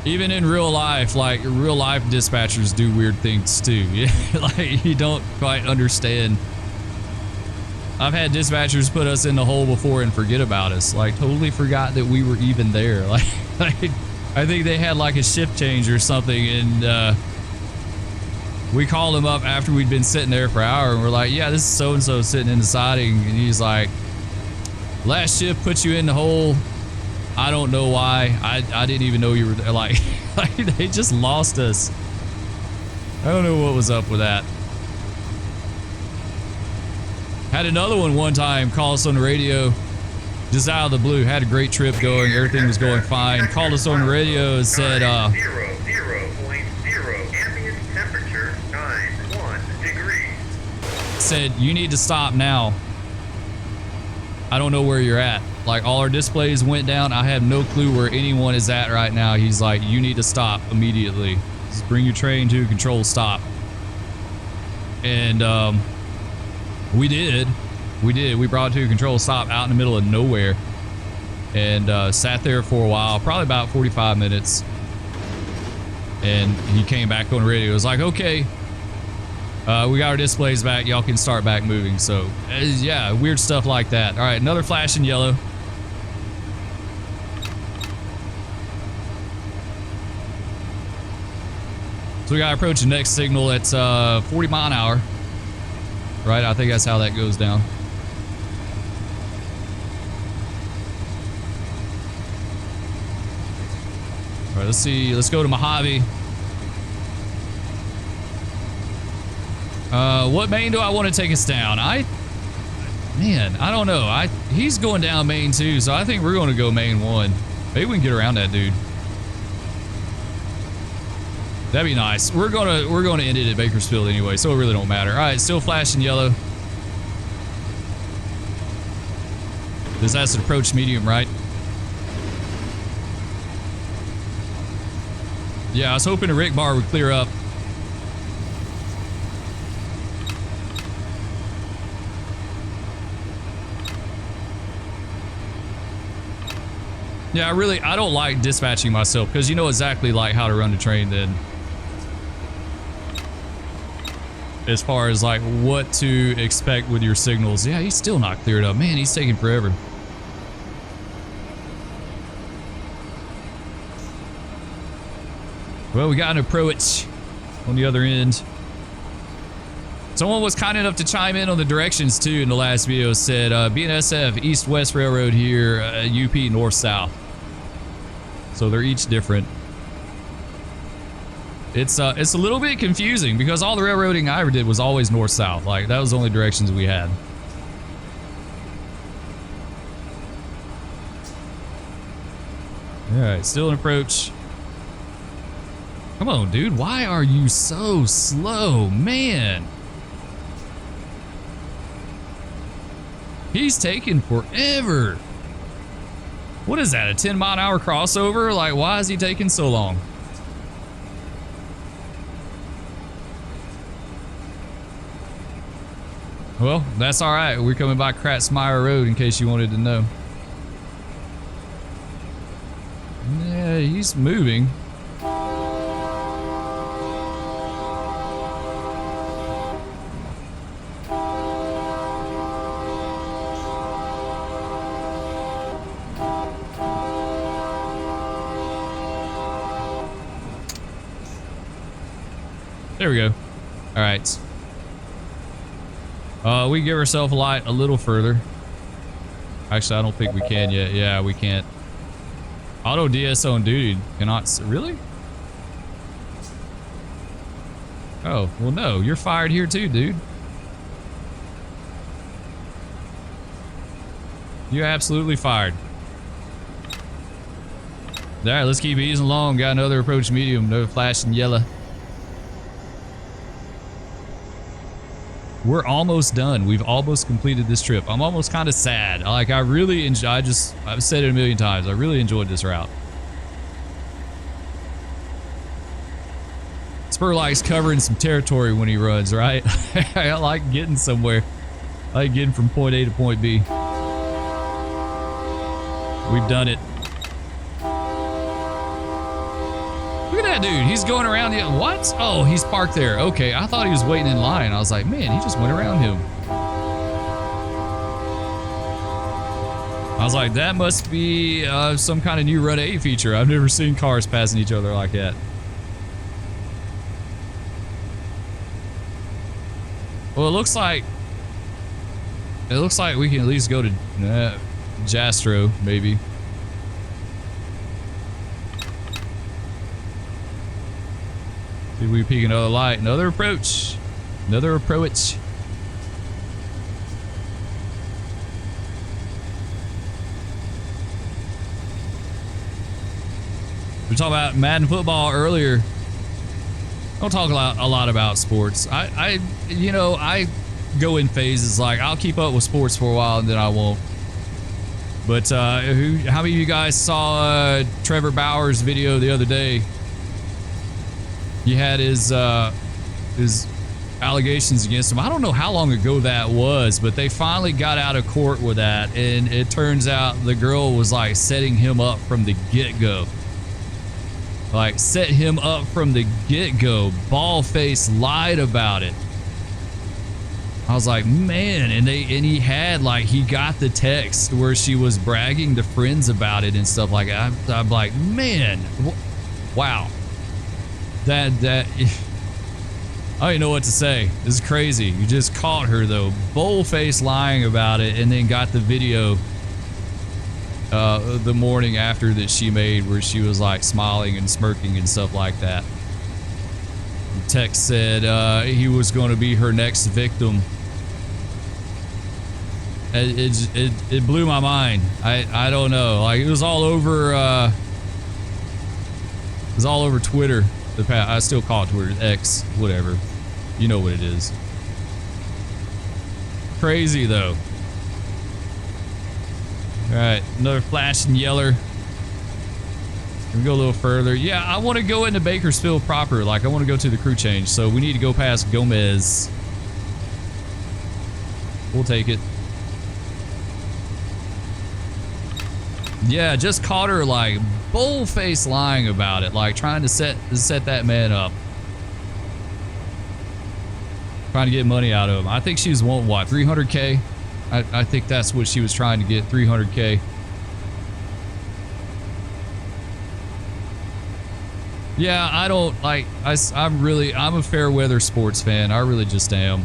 Even in real life, like real life dispatchers do weird things too. Like you don't quite understand. I've had dispatchers put us in the hole before and forget about us. Like totally forgot that we were even there. Like I think they had like a shift change or something, and we called him up after we'd been sitting there for an hour, and we're like, yeah, this is so-and-so sitting in the siding, and he's like, last shift put you in the hole. I don't know why. I didn't even know you were there. Like they just lost us. I don't know what was up with that. Had another one time call us on the radio just out of the blue. Had a great trip going. Everything was going fine. Called us on the radio and said, 0.0 ambient temperature 91 degrees. Said, you need to stop now. I don't know where you're at. Like all our displays went down. I have no clue where anyone is at right now. He's like, you need to stop immediately. Just bring your train to control stop. And we did. We brought it to control stop out in the middle of nowhere. And sat there for a while, probably about 45 minutes. And he came back on the radio. It was like, okay, we got our displays back. Y'all can start back moving. So, yeah, weird stuff like that. All right, another flash in yellow. So we got to approach the next signal at 40 mile an hour. Right, I think that's how that goes down. All right, let's see. Let's go to Mojave. What main do I want to take us down? Man, I don't know. He's going down main 2, so I think we're going to go main 1. Maybe we can get around that dude. That'd be nice. We're going to end it at Bakersfield anyway, so it really don't matter. All right, still flashing yellow. This has to approach medium, right? Yeah, I was hoping the Rick bar would clear up. Yeah, I don't like dispatching myself because you know exactly like how to run the train then. As far as like what to expect with your signals. Yeah, he's still not cleared up. Man, he's taking forever. Well, we got an approach on the other end. Someone was kind enough to chime in on the directions too in the last video. Said BNSF East-West Railroad here, UP North-South. So they're each different. It's a little bit confusing because all the railroading I ever did was always north-south. Like that was the only directions we had. All right, still an approach. Come on, dude. Why are you so slow, man? He's taking forever. What is that, a 10 mile an hour crossover? Like, why is he taking so long? Well, that's all right. We're coming by Kratzmeyer Road in case you wanted to know. Yeah, he's moving. There we go. All right. We can give ourselves a light a little further. Actually, I don't think we can yet. Yeah, we can't. Auto DS on duty cannot. Really? Oh, well, no. You're fired here too, dude. You're absolutely fired. All right, let's keep easing along. Got another approach medium. No flashing yellow. We're almost done. We've almost completed this trip. I'm almost kind of sad. Like, I really enjoy. I've said it a million times. I really enjoyed this route. Spur likes covering some territory when he runs, right? I like getting somewhere. I like getting from point A to point B. We've done it. Look at that dude. He's going around the... What? Oh, he's parked there. Okay, I thought he was waiting in line. I was like, man, he just went around him. I was like, that must be some kind of new Run A feature. I've never seen cars passing each other like that. Well, it looks like we can at least go to Jastro, maybe. See if we peek another light, another approach. We're talking about Madden football earlier. Don't talk a lot about sports. I go in phases. Like, I'll keep up with sports for a while and then I won't. But how many of you guys saw Trevor Bauer's video the other day? He had his allegations against him. I don't know how long ago that was, but they finally got out of court with that, and it turns out the girl was like setting him up from the get-go. Like, set him up from the get-go. Bald-faced lied about it. I was like, man, and he had, like, he got the text where she was bragging to friends about it and stuff like that. I'm like, man, wow. That I don't even know what to say. This is crazy. You just caught her, though, bold-faced lying about it, and then got the video the morning after that she made where she was like smiling and smirking and stuff like that. The text said he was going to be her next victim. It blew my mind. I don't know. Like, it was all over Twitter. I still call it Twitter, X, whatever. You know what it is. Crazy though. All right, another flashing yeller. We go a little further. Yeah, I want to go into Bakersfield proper. Like, I want to go to the crew change. So we need to go past Gomez. We'll take it. Yeah, just caught her like bull-faced lying about it, like trying to set that man up, trying to get money out of him. I think she was wanting what, 300K? I think that's what she was trying to get, 300K. Yeah, I don't like. I'm a fair weather sports fan. I really just am.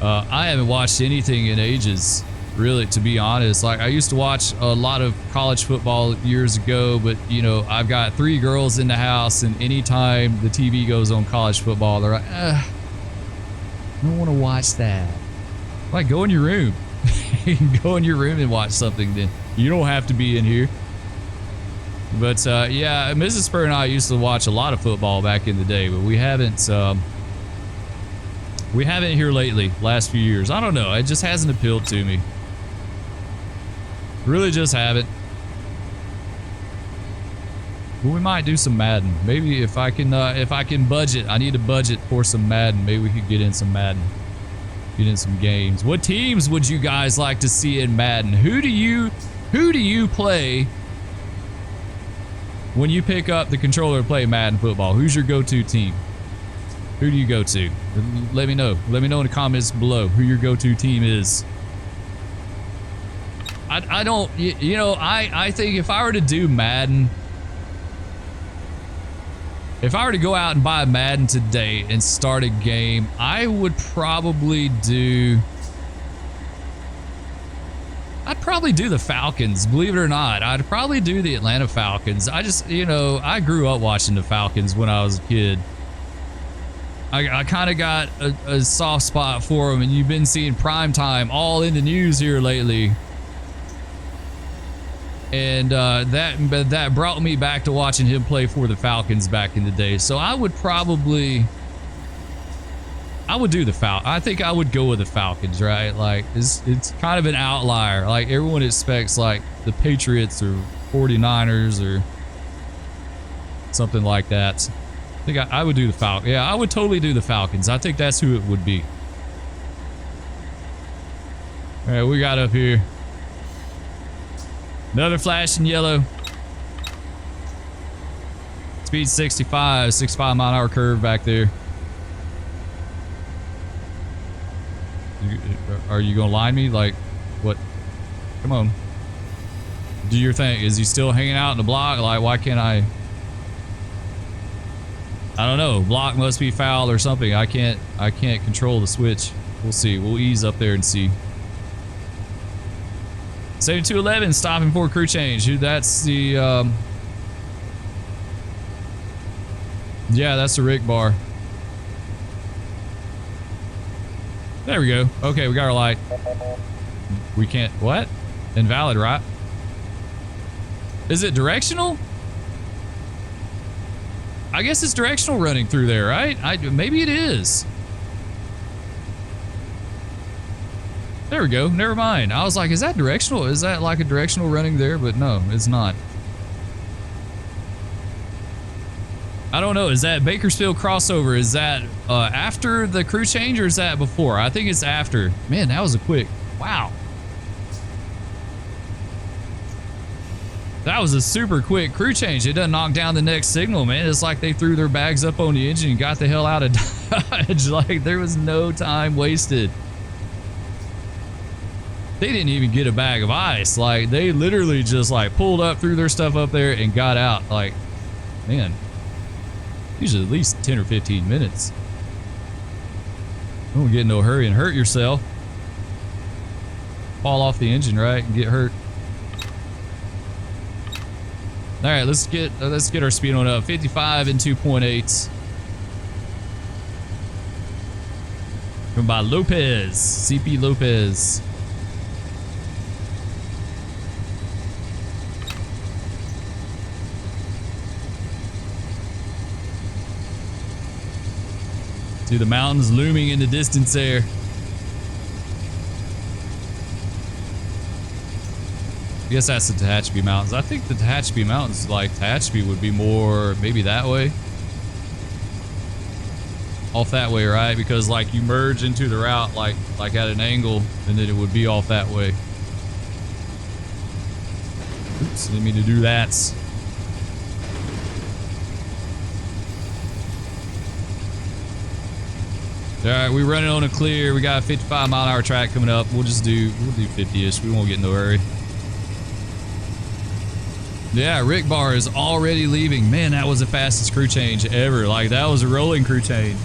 I haven't watched anything in ages. Really, to be honest. Like, I used to watch a lot of college football years ago, but you know, I've got 3 girls in the house, and anytime the TV goes on college football, they're like, I don't want to watch that. Like, go in your room. You can go in your room and watch something then. You don't have to be in here. But yeah, Mrs. Spur and I used to watch a lot of football back in the day, but we haven't here lately, last few years. I don't know, it just hasn't appealed to me. Really just haven't. But we might do some Madden. Maybe if I can budget. I need a budget for some Madden. Maybe we could get in some Madden. Get in some games. What teams would you guys like to see in Madden? Who do you play when you pick up the controller and play Madden football? Who's your go-to team? Who do you go to? Let me know. Let me know in the comments below who your go-to team is. I don't, you know, I think if I were to do Madden, If I were to go out and buy Madden today and start a game, I would probably do... I'd probably do the Falcons, believe it or not. I'd probably do the Atlanta Falcons. I just, you know, I grew up watching the Falcons when I was a kid. I kind of got a soft spot for them, and you've been seeing primetime all in the news here lately. And that brought me back to watching him play for the Falcons back in the day. So I would do the Falcons. I think I would go with the Falcons, right? Like it's kind of an outlier. Like everyone expects like the Patriots or 49ers or something like that. I think I would do the Falcons. Yeah, I would totally do the Falcons. I think that's who it would be. All right, we got up here. Another flash in yellow. Speed 65 mile an hour curve back there. Are you gonna line me? Like, what? Come on. Do your thing. Is he still hanging out in the block? Like, why can't I don't know. Block must be foul or something. I can't control the switch. We'll see. We'll ease up there and see. 7211 stopping for crew change. That's the yeah, that's the Rick bar. There we go. Okay, we got our light. We can't... What? Invalid, right? Is it directional? I guess it's directional running through there, right? Maybe it is. There we go. Never mind. I was like, is that directional? Is that like a directional running there? But no, it's not. I don't know. Is that Bakersfield crossover? Is that after the crew change or is that before? I think it's after. Man, that was a quick... Wow. That was a super quick crew change. It doesn't knock down the next signal, man. It's like they threw their bags up on the engine and got the hell out of Dodge. Like, there was no time wasted. They didn't even get a bag of ice. Like, they literally just, like, pulled up, threw their stuff up there, and got out. Like, man. Usually at least 10 or 15 minutes. Don't get in no hurry and hurt yourself. Fall off the engine, right, and get hurt. All right, let's get our speed on up. 55 and 2.8. Come by Lopez, CP Lopez. See the mountains looming in the distance there. I guess that's the Tehachapi Mountains. I think the Tehachapi Mountains, like Tehachapi would be more maybe that way. Off that way, right? Because like you merge into the route like at an angle and then it would be off that way. Oops, didn't mean to do that. All right, we're running on a clear. We got a 55 mile an hour track coming up. We'll do 50-ish. We won't get in no hurry. Yeah, Rick Bar is already leaving. Man, that was the fastest crew change ever. Like, that was a rolling crew change.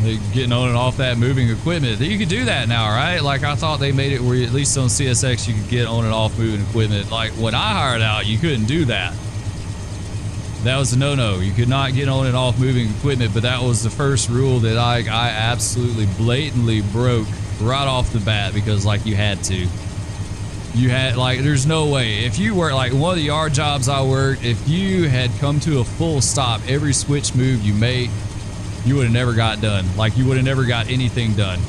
Like, getting on and off that moving equipment. You could do that now, right? Like, I thought they made it where at least on CSX you could get on and off moving equipment. Like, when I hired out, you couldn't do that. That was a no-no. You could not get on and off moving equipment, but that was the first rule that I absolutely blatantly broke right off the bat because, like, you had to. You had, like, there's no way. If you were, like, one of the yard jobs I worked, if you had come to a full stop every switch move you made, you would have never got done. Like, you would have never got anything done.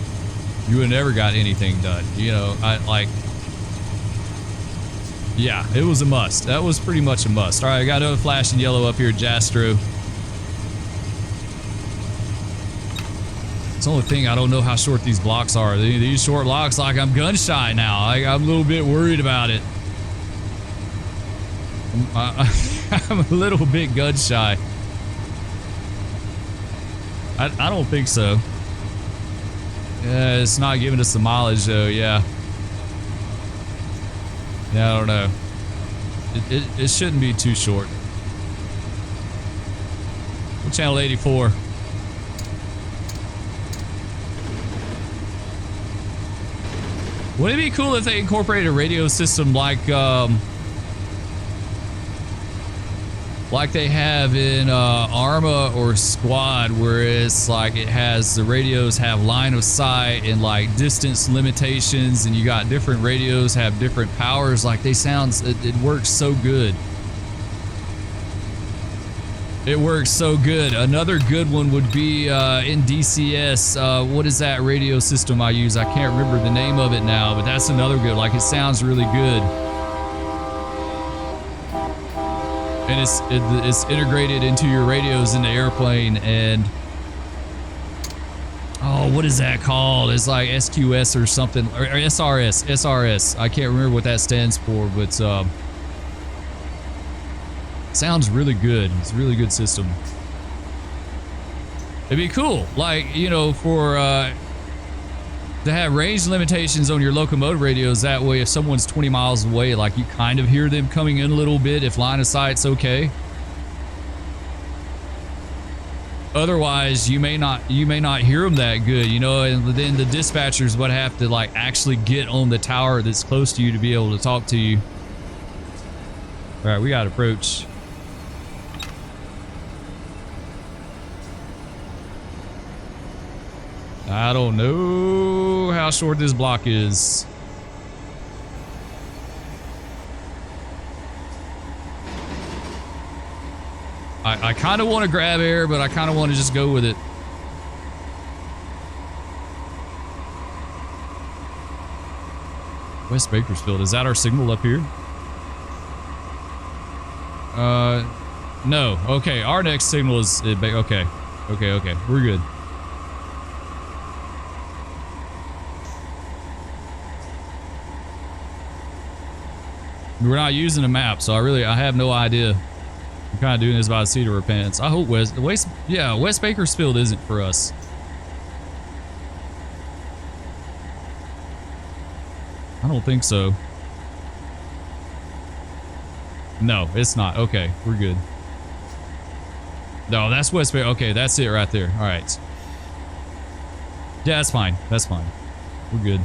You would have never got anything done. You know, yeah, it was a must. That was pretty much a must. All right, I got another flash in yellow up here at Jastro. It's the only thing, I don't know how short these blocks are. These short blocks, like, I'm gun shy now. I'm a little bit worried about it. I'm a little bit gun shy. I don't think so. Yeah, it's not giving us the mileage though, yeah. Yeah, I don't know. It shouldn't be too short. Channel 84. Wouldn't it be cool if they incorporated a radio system like they have in Arma or Squad, where it's like it has the radios have line of sight and like distance limitations, and you got different radios have different powers. Like they sounds, it works so good. It works so good. Another good one would be in DCS. What is that radio system I use? I can't remember the name of it now, but that's another good. Like it sounds really good. And it's integrated into your radios in the airplane. And oh, what is that called? It's like SQS or something, or SRS. I can't remember what that stands for, but sounds really good. It's a really good system. It'd be cool, like, you know, for to have range limitations on your locomotive radios. That way, if someone's 20 miles away, like you kind of hear them coming in a little bit if line of sight's okay. Otherwise, you may not hear them that good, you know, and then the dispatchers would have to like actually get on the tower that's close to you to be able to talk to you. All right, we got approach. I don't know how short this block is. I kind of want to grab air, but I kind of want to just go with it. West Bakersfield, is that our signal up here? No. Okay, our next signal is okay. Okay, we're good. We're not using a map, so I have no idea. I'm kind of doing this by the seat of our pants. I hope West Bakersfield isn't for us. I don't think so. No, it's not. Okay, we're good. No, that's West Bay. Okay, that's it right there. All right. Yeah, that's fine. That's fine. We're good.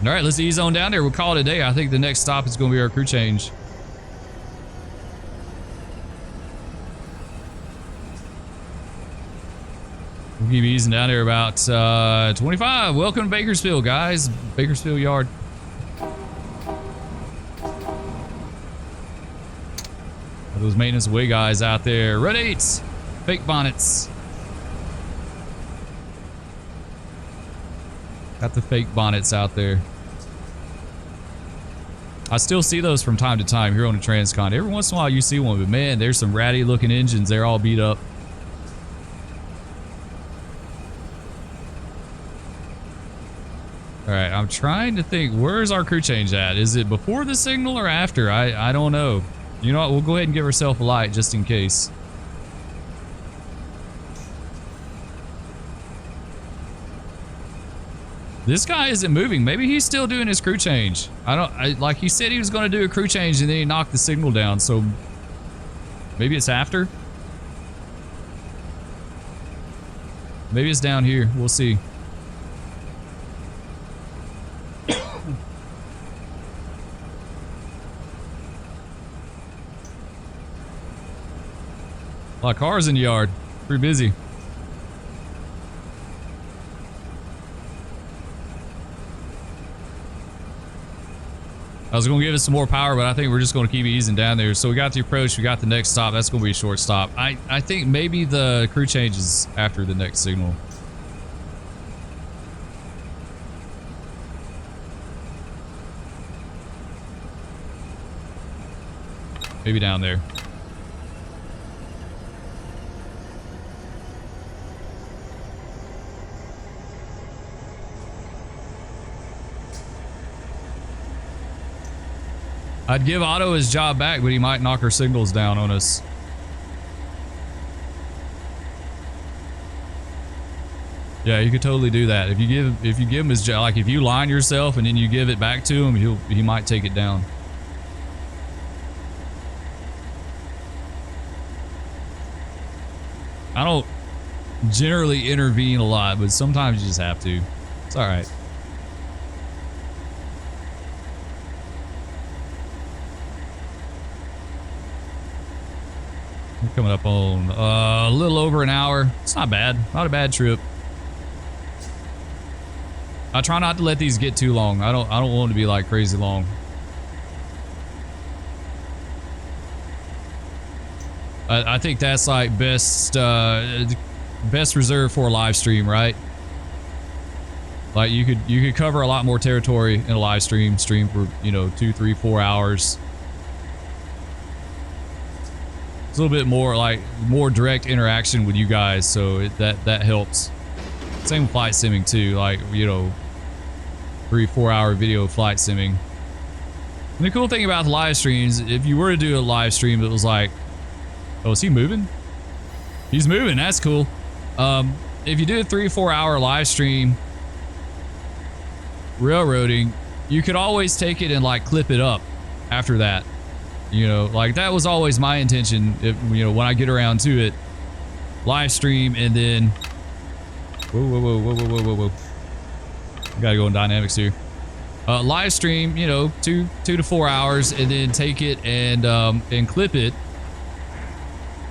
All right, let's ease on down there. We'll call it a day. I think the next stop is going to be our crew change. We'll keep easing down there about 25. Welcome to Bakersfield, guys. Bakersfield Yard. Those maintenance away guys out there. Red 8s. Fake bonnets. Got the fake bonnets out there. I still see those from time to time here on the Transcon. Every once in a while you see one, but man, there's some ratty looking engines. They're all beat up. All right, I'm trying to think, where's our crew change at? Is it before the signal or after? I don't know. You know what? We'll go ahead and give ourselves a light just in case. This guy isn't moving. Maybe he's still doing his crew change. Like he said he was going to do a crew change and then he knocked the signal down. So maybe it's after. Maybe it's down here. We'll see. A lot of cars in the yard. Pretty busy. I was going to give it some more power, but I think we're just going to keep easing down there. So we got the approach, we got the next stop. That's going to be a short stop. I think maybe the crew change is after the next signal. Maybe down there. I'd give Otto his job back, but he might knock our signals down on us. Yeah, you could totally do that. If you give him his job, like if you line yourself and then you give it back to him, he might take it down. I don't generally intervene a lot, but sometimes you just have to. It's all right. We're coming up on a little over an hour. It's not bad. Not a bad trip. I try not to let these get too long. I don't want them to be like crazy long. I think that's like best reserved for a live stream, right? Like you could cover a lot more territory in a live stream for, you know, 2, 3, 4 hours. It's a little bit more like more direct interaction with you guys, so that helps. Same with flight simming too, like, you know, 3, 4 hour video flight simming. And the cool thing about the live streams, if you were to do a live stream that was like, oh, is he moving? He's moving. That's cool. If you do a 3, 4 hour live stream railroading, you could always take it and like clip it up after that. You know, like that was always my intention. If, you know, when I get around to it, live stream and then whoa. Gotta go in dynamics here. Live stream, you know, 2 to 4 hours, and then take it and clip it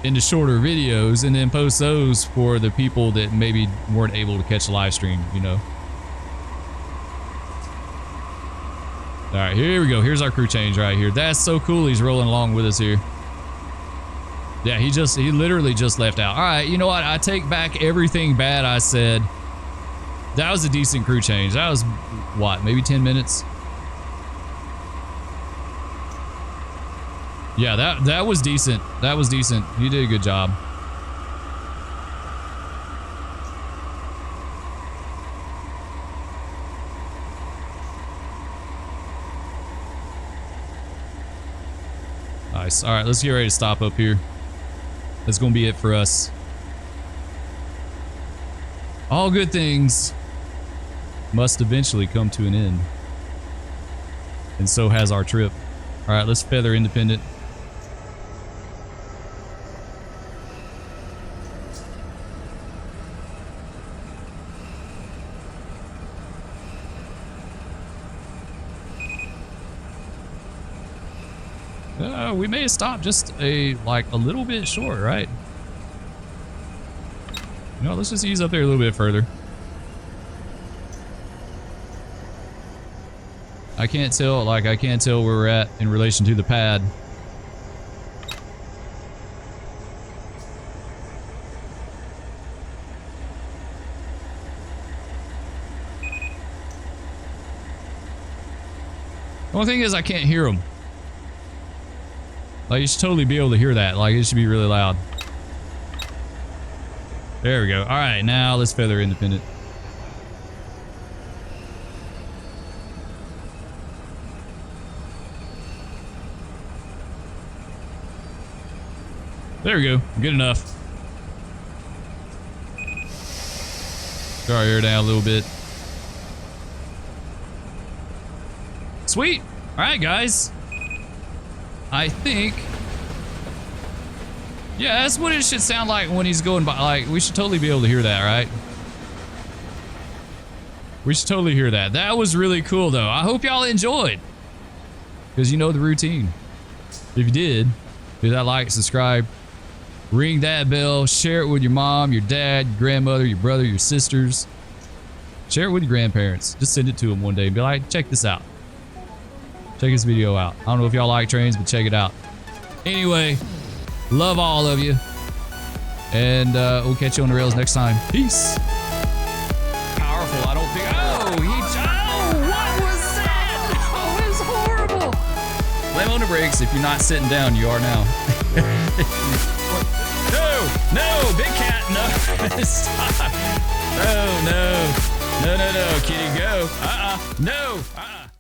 into shorter videos, and then post those for the people that maybe weren't able to catch the live stream, you know. All right, here we go. Here's our crew change right here. That's so cool. He's rolling along with us here. Yeah, he literally just left out. All right, you know what? I take back everything bad I said. That was a decent crew change. That was, what, maybe 10 minutes? Yeah, that was decent. That was decent. You did a good job. Nice. All right, let's get ready to stop up here. That's going to be it for us. All good things must eventually come to an end. And so has our trip. All right, let's feather independent. We may have stopped just a little bit short, right? No, let's just ease up there a little bit further. I can't tell where we're at in relation to the pad. The only thing is I can't hear them. Like, you should totally be able to hear that. Like, it should be really loud. There we go. All right, now let's feather independent. There we go. Good enough. Draw our air down a little bit. Sweet. All right, guys. I think, yeah, that's what it should sound like when he's going by. Like, we should totally be able to hear that, right? We should totally hear that. That was really cool, though. I hope y'all enjoyed, because you know the routine. If you did, hit that like, subscribe, ring that bell, share it with your mom, your dad, your grandmother, your brother, your sisters. Share it with your grandparents. Just send it to them one day and be like, check this out. Check this video out. I don't know if y'all like trains, but check it out. Anyway, love all of you. And we'll catch you on the rails next time. Peace. Powerful. I don't think. Oh, what was that? Oh, it was horrible. Slam on the brakes. If you're not sitting down, you are now. No, big cat. No, stop. No, kitty, go. No.